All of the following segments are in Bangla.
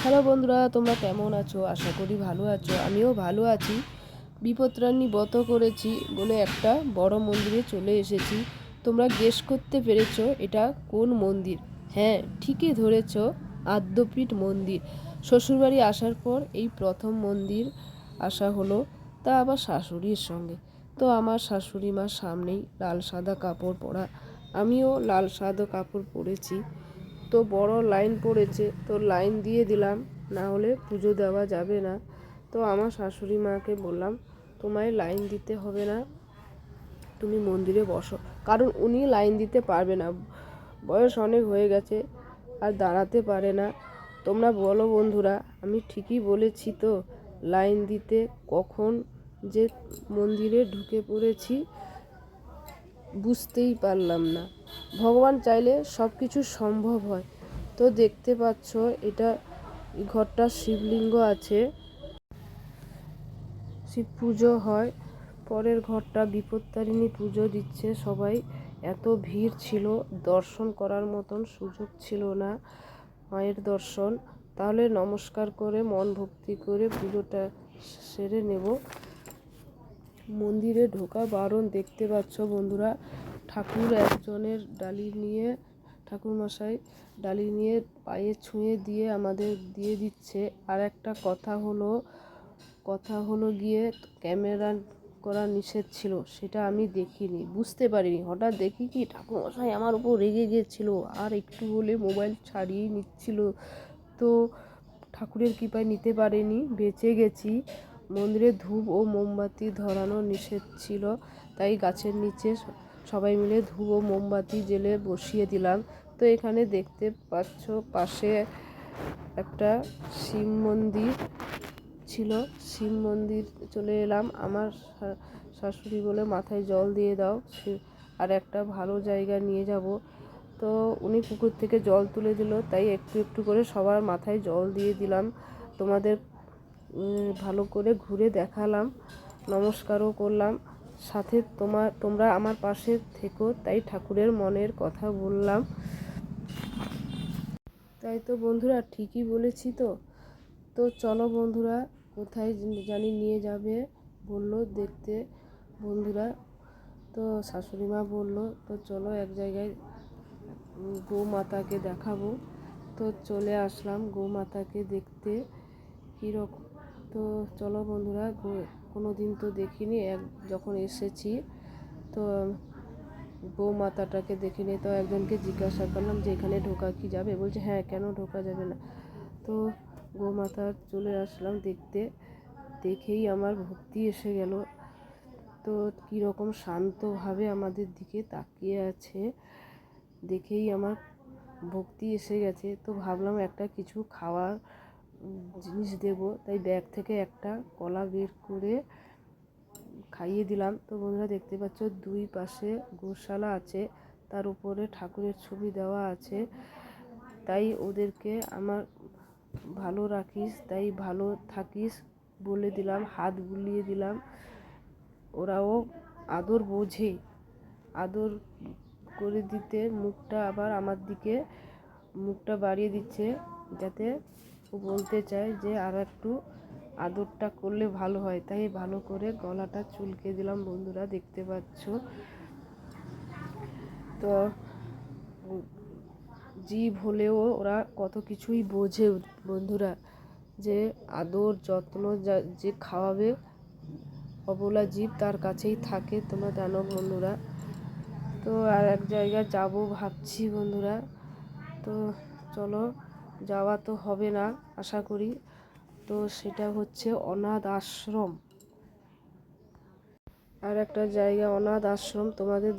হ্যালো বন্ধুরা, তোমরা কেমন আছো? আশা করি ভালো আছো। আমিও ভালো আছি। বিপত্রাণী ব্রত করেছি বলে একটা বড় মন্দিরে চলে এসেছি। তোমরা গেস করতে পেরেছো এটা কোন মন্দির? হ্যাঁ, ঠিকই ধরেছো, আদ্যাপীঠ মন্দির। শ্বশুরবাড়ি আসার পর এই প্রথম মন্দির আসা হলো, তা আবার শাশুড়ির সঙ্গে। তো আমার শাশুড়ি মার সামনেই লাল সাদা কাপড় পরা, আমিও লাল সাদা কাপড় পরেছি। তো বড় লাইন পড়েছে, তো লাইন দিয়ে দিলাম, না হলে পুজো দেওয়া যাবে না। তো আমার শাশুড়ি মাকে বললাম, তোমায় লাইন দিতে হবে না, তুমি মন্দিরে বসো। কারণ উনি লাইন দিতে পারবে না, বয়স অনেক হয়ে গেছে, আর দাঁড়াতে পারে না। তোমরা বলো বন্ধুরা, আমি ঠিকই বলেছি তো? লাইন দিতে কখন যে মন্দিরে ঢুকে পড়েছি বুঝতেই পারলাম না। ভগবান চাইলে সব কিছু সম্ভব হয়। তো দেখতে পাচ্ছ, এটা ঘরটা শিবলিঙ্গ আছে, শিব পুজো হয়। পরের ঘরটা বিপত্তারিণী পুজো দিচ্ছে সবাই। এত ভিড় ছিল, দর্শন করার মতন সুযোগ ছিল না মায়ের দর্শন। তাহলে নমস্কার করে মন ভক্তি করে পুজোটা সেরে নেব। মন্দিরে ঢোকা বারণ, দেখতে পাচ্ছ বন্ধুরা। ঠাকুর একজনের ডালি নিয়ে, ঠাকুরমশাই ডালি নিয়ে পায়ে ছুঁয়ে দিয়ে আমাদের দিয়ে দিচ্ছে। আর একটা কথা হলো গিয়ে ক্যামেরা করা নিষেধ ছিল, সেটা আমি দেখিনি, বুঝতে পারিনি। হঠাৎ দেখি কি ঠাকুরমশাই আমার উপর রেগে গিয়েছিল, আর একটু হলে মোবাইল ছাড়িয়েই নিচ্ছিল। তো ঠাকুরের কৃপায় নিতে পারিনি, বেঁচে গেছি। মন্দিরে ধূপ ও মোমবাতি ধরানো নিষেধ ছিল, তাই গাছের নিচে সবাই মিলে ধূপ ও মোমবাতি জেলে বসিয়ে দিলাম। তো এখানে দেখতে পাচ্ছ পাশে একটা শিব মন্দির ছিল, শিব মন্দির চলে এলাম। আমার শাশুড়ি বলে মাথায় জল দিয়ে দাও, আর একটা ভালো জায়গা নিয়ে যাব। তো উনি পুকুর থেকে জল তুলে দিল, তাই একটু একটু করে সবার মাথায় জল দিয়ে দিলাম। তোমাদের ভালো করে ঘুরে দেখালাম, নমস্কারও করলাম। সাথে তোমরা আমার পাশে থেকো, তাই ঠাকুরের মনের কথা বললাম। তাই তো বন্ধুরা, ঠিকই বলেছি তো? তো চলো বন্ধুরা, কোথায় জানি নিয়ে যাবে বললো দেখতে বন্ধুরা। তো শাশুড়ি মা বললো, তো চলো এক জায়গায় গোমাতাকে দেখাবো। তো চলে আসলাম গোমাতাকে দেখতে কীরকম। তো চলো বন্ধুরা, কোনো দিন তো দেখিনি, যখন এসেছি তো গোমাতাটাকে দেখিনি। তো একজনকে জিজ্ঞাসা করলাম যে এখানে ঢোকা কি যাবে? বলছে হ্যাঁ, কেন ঢোকা যাবে না। তো গোমাতা চলে আসলাম দেখতে, দেখেই আমার ভক্তি এসে গেল। তো কীরকম শান্তভাবে আমাদের দিকে তাকিয়ে আছে, দেখেই আমার ভক্তি এসে গেছে। তো ভাবলাম একটা কিছু খাওয়ার জিনিস দেব, তাই ব্যাগ থেকে একটা কলা বের করে খাইয়ে দিলাম। তো বন্ধুরা দেখতে পাচ্ছ, দুই পাশে গোশালা আছে, তার উপরে ঠাকুরের ছবি দেওয়া আছে। তাই ওদেরকে আমার ভালো রাখিস, তাই ভালো থাকিস বলে দিলাম, হাত বুলিয়ে দিলাম। ওরাও আদর বোঝে, আদর করে দিতে মুখটা আবার আমার দিকে মুখটা বাড়িয়ে দিচ্ছে, যাতে ও বলতে চায় যে আর একটু আদরটা করলে ভালো হয়। তাই ভালো করে গলাটা চুলকে দিলাম বন্ধুরা, দেখতে পাচ্ছ। তো জীব হলেও ওরা কত কিছুই বোঝে বন্ধুরা, যে আদর যত্ন যে খাওয়াবে, অবলা জীব তার কাছেই থাকে, তোমরা জানো বন্ধুরা। তো আর এক জায়গায় যাব ভাবছি বন্ধুরা। তো চলো, যাওয়া তো হবে না আশা করি। তো সেটা হচ্ছে অনাথ আশ্রম। আর একটা জায়গা অনাথ আশ্রম তোমাদের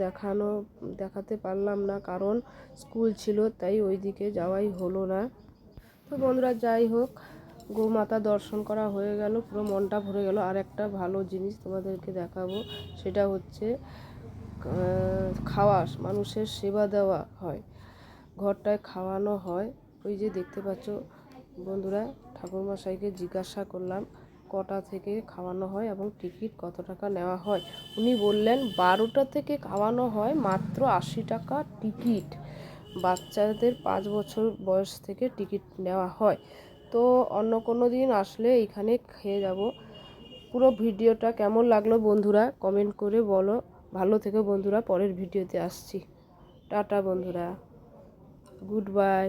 দেখাতে পারলাম না, কারণ স্কুল ছিল, তাই ওইদিকে যাওয়াই হলো না। তো বন্ধুরা যাই হোক, গোমাতা দর্শন করা হয়ে গেল, পুরো মনটা ভরে গেল। আর একটা ভালো জিনিস তোমাদেরকে দেখাবো, সেটা হচ্ছে খাওয়া, মানুষের সেবা দেওয়া হয়, ঘরটায় খাওয়ানো হয়। ওই যে দেখতে পাচ্ছ বন্ধুরা, ঠাকুরমশাইকে জিজ্ঞাসা করলাম কটা থেকে খাওয়ানো হয় এবং টিকিট কত টাকা নেওয়া হয়। উনি বললেন 12টা থেকে খাওয়ানো হয়, মাত্র 80 টাকা টিকিট। বাচ্চাদের 5 বছর বয়স থেকে টিকিট নেওয়া হয়। তো অন্য কোনো দিন আসলে এখানে খেয়ে যাব। পুরো ভিডিওটা কেমন লাগলো বন্ধুরা কমেন্ট করে বলো। ভালো থেকো বন্ধুরা, পরের ভিডিওতে আসছি। টাটা বন্ধুরা, গুড বাই।